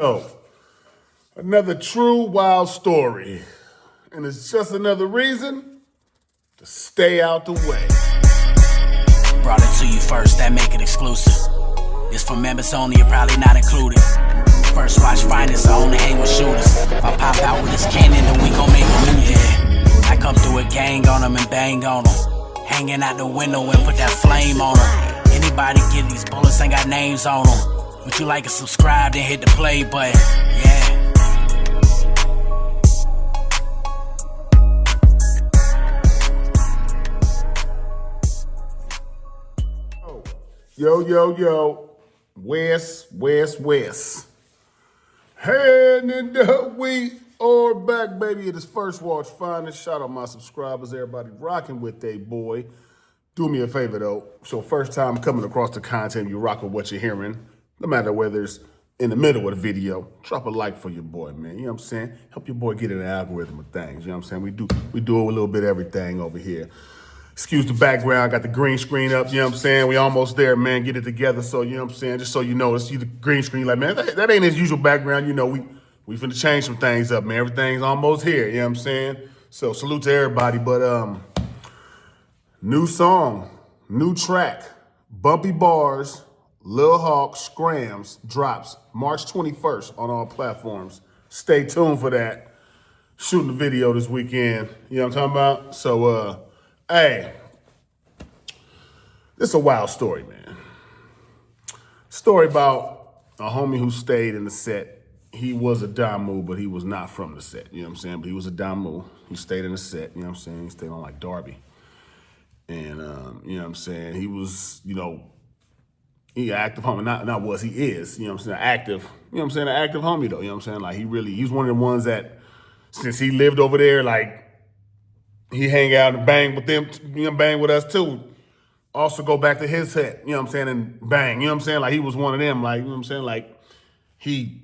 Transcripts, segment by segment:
Oh, another true wild story. And it's just another reason to stay out the way. Brought it to you first, that make it exclusive. It's for members only, you're probably not included. First watch finest, I only hang with shooters. If I pop out with this cannon, then we gon' make a movie. I come through a gang on them and bang on them. Hanging out the window and put that flame on them. Anybody get these bullets ain't got names on them. Would you like to subscribe, then hit the play button? Yeah. Yo. West. And we are back, baby. It is First Watch Finest. Shout out my subscribers, everybody rocking with they boy. Do me a favor, though. So first time coming across the content, you rock with what you're hearing. No matter whether it's in the middle of the video, drop a like for your boy, man. You know what I'm saying? Help your boy get in the algorithm of things. You know what I'm saying? We do a little bit of everything over here. Excuse the background. I got the green screen up. You know what I'm saying? We almost there, man. Get it together. So, you know what I'm saying? Just so you know, see the green screen. Like, man, that ain't his usual background. You know, we finna change some things up, man. Everything's almost here. You know what I'm saying? So, salute to everybody. But, new song, new track, Bumpy Bars, Lil Hawk, Scrams, drops March 21st on all platforms. Stay tuned for that. Shooting the video this weekend. You know what I'm talking about? So, hey, this is a wild story, man. Story about a homie who stayed in the set. He was a Damu, but he was not from the set. You know what I'm saying? But he was a Damu. He stayed in the set. You know what I'm saying? He stayed on like Darby. And, you know what I'm saying? He was, he active homie. Not was, he is. You know what I'm saying? Active. You know what I'm saying? An active homie, though. You know what I'm saying? Like, he's one of the ones that, since he lived over there, like, he hang out and bang with them, bang with us too. Also go back to his set, you know what I'm saying, and bang, you know what I'm saying? Like, he was one of them, like, you know what I'm saying? Like, he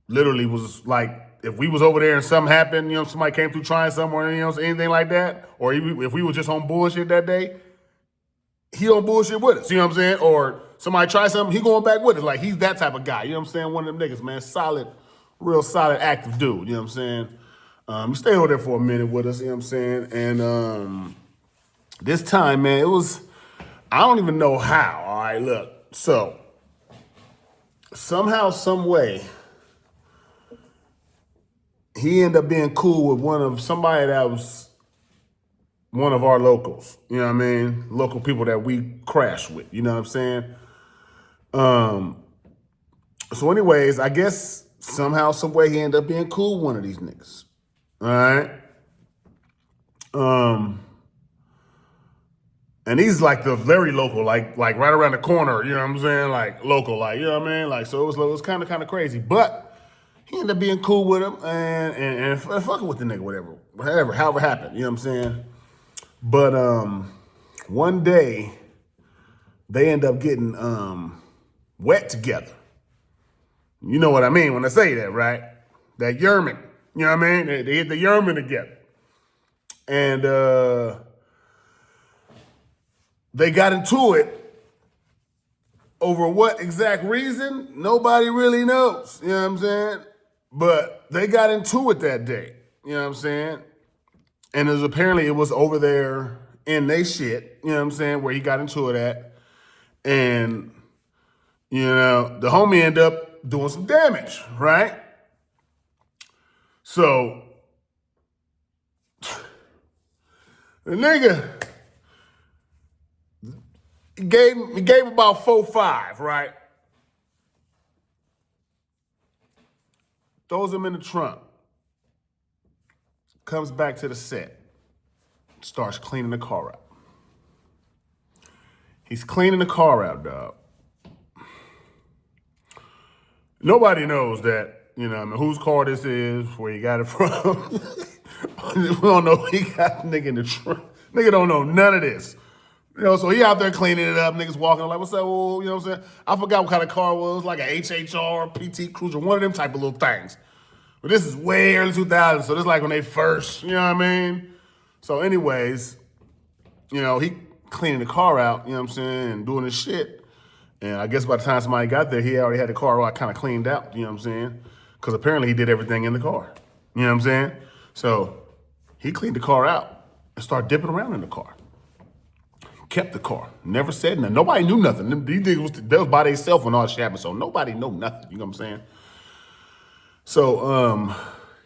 literally was like, if we was over there and something happened, somebody came through trying somewhere, anything like that, or if we was just on bullshit that day, he on bullshit with us, you know what I'm saying? Or somebody try something, he going back with us. Like, he's that type of guy, you know what I'm saying? One of them niggas, man, solid, real solid, active dude, you know what I'm saying? He stayed over there for a minute with us, you know what I'm saying? And this time, man, it was, I don't even know how, all right, look. So, somehow, some way, he ended up being cool with somebody that was one of our locals, you know what I mean? Local people that we crash with, you know what I'm saying? So anyways, I guess somehow, some way, he ended up being cool with one of these niggas. All right. And he's like the very local, like right around the corner, you know what I'm saying? Like local, like, you know what I mean? Like, so it was kind of crazy. But he ended up being cool with him and fucking with the nigga, whatever, however happened, you know what I'm saying? But one day they end up getting wet together. You know what I mean when I say that, right? That yermin. You know what I mean? They hit the yermin together. And they got into it over what exact reason? Nobody really knows. You know what I'm saying? But they got into it that day. You know what I'm saying? And apparently it was over there in they shit, you know what I'm saying, where he got into it at. And, the homie ended up doing some damage, right? So, the nigga, he gave about 4-5, right? Throws him in the trunk. Comes back to the set. Starts cleaning the car out. He's cleaning the car out, dog. Nobody knows that. You know, whose car this is, where he got it from. We don't know he got the nigga in the trunk. Nigga don't know none of this. So he out there cleaning it up. Niggas walking like, what's up? Well, you know what I'm saying? I forgot what kind of car it was, like a HHR, PT Cruiser, one of them type of little things. But this is way early 2000s, so this is like when they first, you know what I mean? So anyways, he cleaning the car out, you know what I'm saying, and doing his shit. And I guess by the time somebody got there, he already had the car all kind of cleaned out, you know what I'm saying? Because apparently he did everything in the car, you know what I'm saying? So he cleaned the car out and started dipping around in the car. Kept the car, never said nothing. Nobody knew nothing. These niggas they was by themselves when all this happened, so nobody knew nothing, you know what I'm saying? So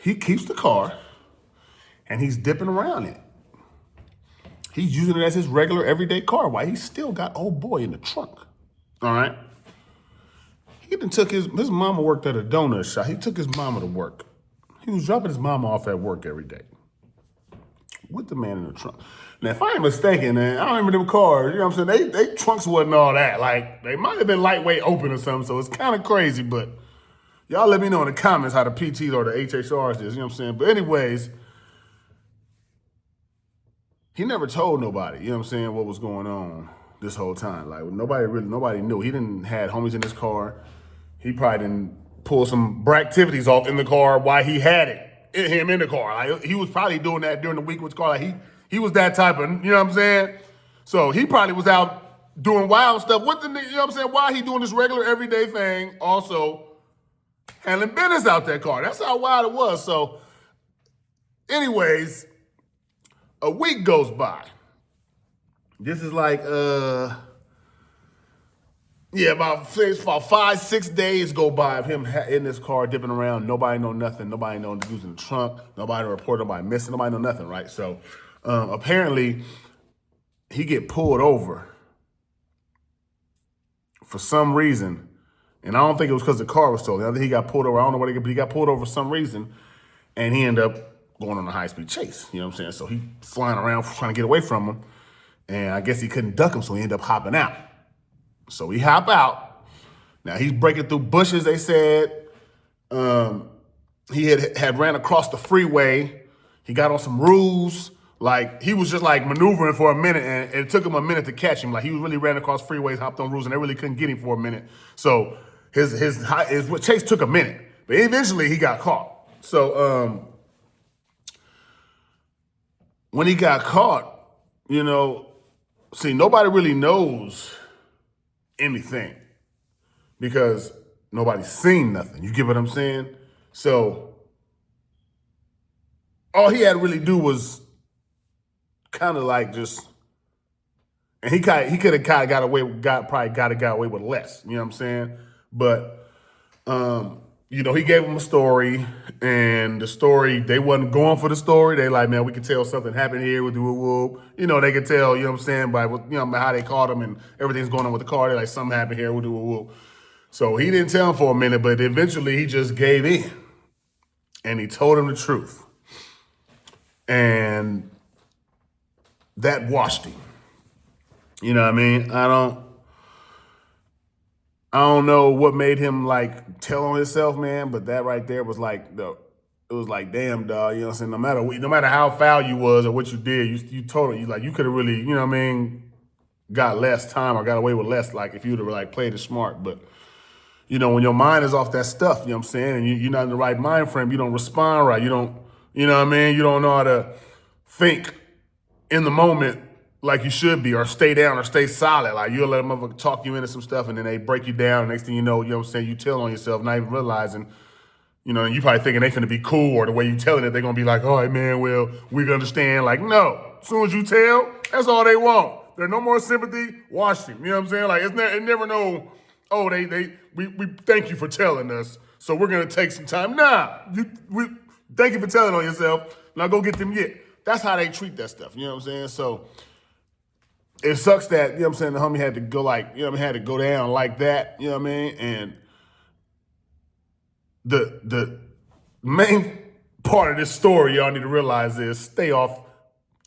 he keeps the car and he's dipping around in it. He's using it as his regular everyday car while he still got old boy in the trunk. All right. He then took his mama worked at a donut shop. He took his mama to work. He was dropping his mama off at work every day with the man in the trunk. Now, if I ain't mistaken, man, I don't remember them cars. You know what I'm saying? They trunks wasn't all that. Like, they might have been lightweight open or something, so it's kind of crazy, but y'all let me know in the comments how the PTs or the HHRs is, you know what I'm saying? But anyways, he never told nobody, you know what I'm saying, what was going on this whole time. Like, nobody knew. He didn't had homies in his car. He probably didn't pull some activities off in the car while he had him in the car. Like, he was probably doing that during the week with his car. Like, he was that type of, you know what I'm saying? So he probably was out doing wild stuff with the, you know what I'm saying, while he doing this regular everyday thing, also handling business out that car. That's how wild it was. So anyways, a week goes by. This is like, about 5-6 days go by of him in this car dipping around. Nobody know nothing. Nobody know using the trunk. Nobody report. Nobody missing. Nobody know nothing, right? So apparently he get pulled over for some reason. And I don't think it was because the car was stolen. I think he got pulled over. I don't know what but he got pulled over for some reason. And he ended up going on a high-speed chase. You know what I'm saying? So he flying around trying to get away from him. And I guess he couldn't duck him, so he ended up hopping out. So he hop out. Now he's breaking through bushes, they said. He had ran across the freeway. He got on some roofs. Like, he was just like maneuvering for a minute, and it took him a minute to catch him. Like, he was really ran across freeways, hopped on roofs, and they really couldn't get him for a minute. So his chase took a minute, but eventually he got caught. So when he got caught, you know, see, nobody really knows anything because nobody's seen nothing. You get what I'm saying? So all he had to really do was kind of like just, and he could have kind of got away with less. You know what I'm saying? But you know, he gave him a story, and the story, they wasn't going for the story. They like, man, we could tell something happened here with the whoop. You know, they could tell, you know what I'm saying, by how they caught him and everything's going on with the car. They're like, something happened here with the whoop. So he didn't tell him for a minute, but eventually he just gave in, and he told him the truth. And that washed him. You know what I mean? I don't know what made him like tell on himself, man, but that right there was like it was like, damn, dog, you know what I'm saying? No matter how foul you was or what you did, you told him, you could have really, you know what I mean, got less time or got away with less, like if you'd have like played it smart. But you know, when your mind is off that stuff, you know what I'm saying, and you're not in the right mind frame, you don't respond right. You don't, you know what I mean? You don't know how to think in the moment like you should be, or stay down or stay solid. Like, you'll let a motherfucker talk you into some stuff and then they break you down. And next thing you know what I'm saying, you tell on yourself, not even realizing, you know, and you probably thinking they finna be cool, or the way you telling it, they're gonna be like, all right, man, well, we can understand. Like, no, as soon as you tell, that's all they want. There's no more sympathy, wash them. You know what I'm saying? Like, it never no, oh, we thank you for telling us, so we're gonna take some time. Nah, we thank you for telling on yourself. Now go get them yet. That's how they treat that stuff. You know what I'm saying? So it sucks that, you know what I'm saying, the homie had to go like, you know what I mean, had to go down like that, you know what I mean? And the main part of this story y'all need to realize is stay off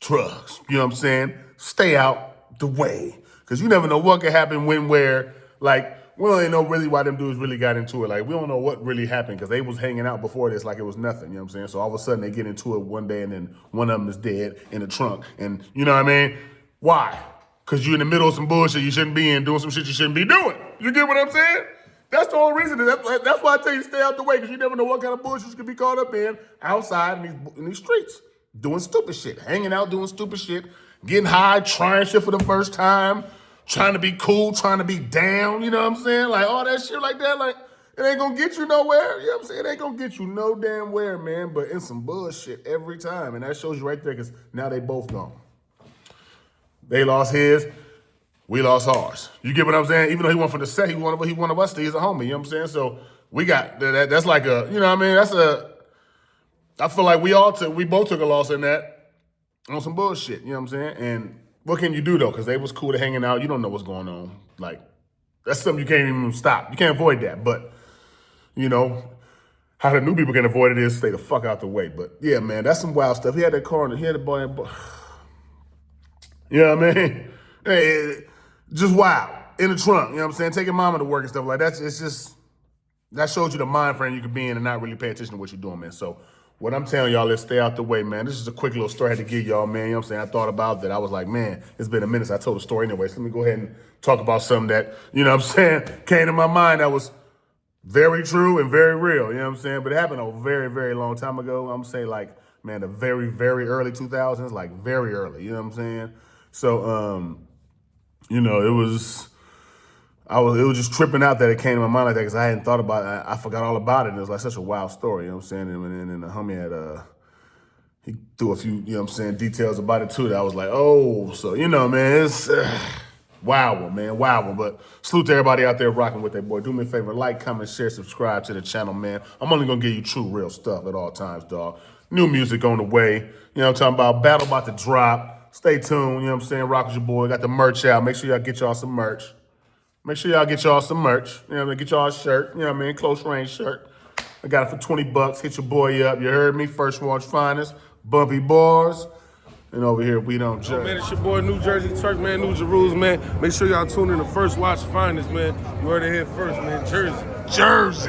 drugs. You know what I'm saying? Stay out the way. Because you never know what could happen where, like, we don't even know really why them dudes really got into it. Like, we don't know what really happened because they was hanging out before this like it was nothing, you know what I'm saying? So all of a sudden they get into it one day and then one of them is dead in the trunk. And you know what I mean? Why? Because you're in the middle of some bullshit you shouldn't be in, doing some shit you shouldn't be doing. You get what I'm saying? That's the only reason. That's why I tell you to stay out the way, because you never know what kind of bullshit you could be caught up in outside in these streets. Doing stupid shit. Hanging out, doing stupid shit. Getting high, trying shit for the first time. trying to be cool, trying to be down, you know what I'm saying? Like all that shit like that, like it ain't gonna get you nowhere. You know what I'm saying? It ain't gonna get you no damn where, man. But in some bullshit every time. And that shows you right there, because now they both gone. They lost his, we lost ours. You get what I'm saying? Even though he went from the set, he one of us, he's a homie, you know what I'm saying? So we got that's like a, you know what I mean? I feel like we both took a loss in that on some bullshit, you know what I'm saying? And what can you do though? Because they was cool to hanging out. You don't know what's going on. Like, that's something you can't even stop. You can't avoid that. But, you know, how the new people can avoid it is stay the fuck out the way. But yeah, man, that's some wild stuff. He had that car and he had the boy. You know what I mean? Hey, just wild. In the trunk, you know what I'm saying? Taking mama to work and stuff like that. It's just, that shows you the mind frame you could be in and not really pay attention to what you're doing, man. So what I'm telling y'all is stay out the way, man. This is a quick little story I had to give y'all, man. You know what I'm saying? I thought about that. I was like, man, it's been a minute since I told a story anyway. So let me go ahead and talk about something that, you know what I'm saying, came to my mind that was very true and very real, you know what I'm saying? But it happened a very, very long time ago. I'm saying like, man, the very, very early 2000s, like very early, you know what I'm saying? So, you know, it was just tripping out that it came to my mind like that because I hadn't thought about it. I forgot all about it. And it was like such a wild story, you know what I'm saying? And then the homie had, he threw a few, you know what I'm saying, details about it too that I was like, oh, so, you know, man, it's wild one, man, wild one. But salute to everybody out there rocking with their boy. Do me a favor, like, comment, share, subscribe to the channel, man. I'm only gonna give you true, real stuff at all times, dog. New music on the way. You know what I'm talking about? Battle about to drop. Stay tuned, you know what I'm saying? Rock with your boy. Got the merch out. Make sure y'all get y'all some merch. Make sure y'all get y'all some merch. You know what I mean? Get y'all a shirt. You know what I mean? Close range shirt. I got it for $20. Hit your boy up. You heard me? First Watch Finest. Bumpy Bars. And over here, we don't judge. Man, it's your boy, New Jersey Turk, man, New Jerusalem, man. Make sure y'all tune in to First Watch Finest, man. You heard it here first, man. Jersey. Jersey.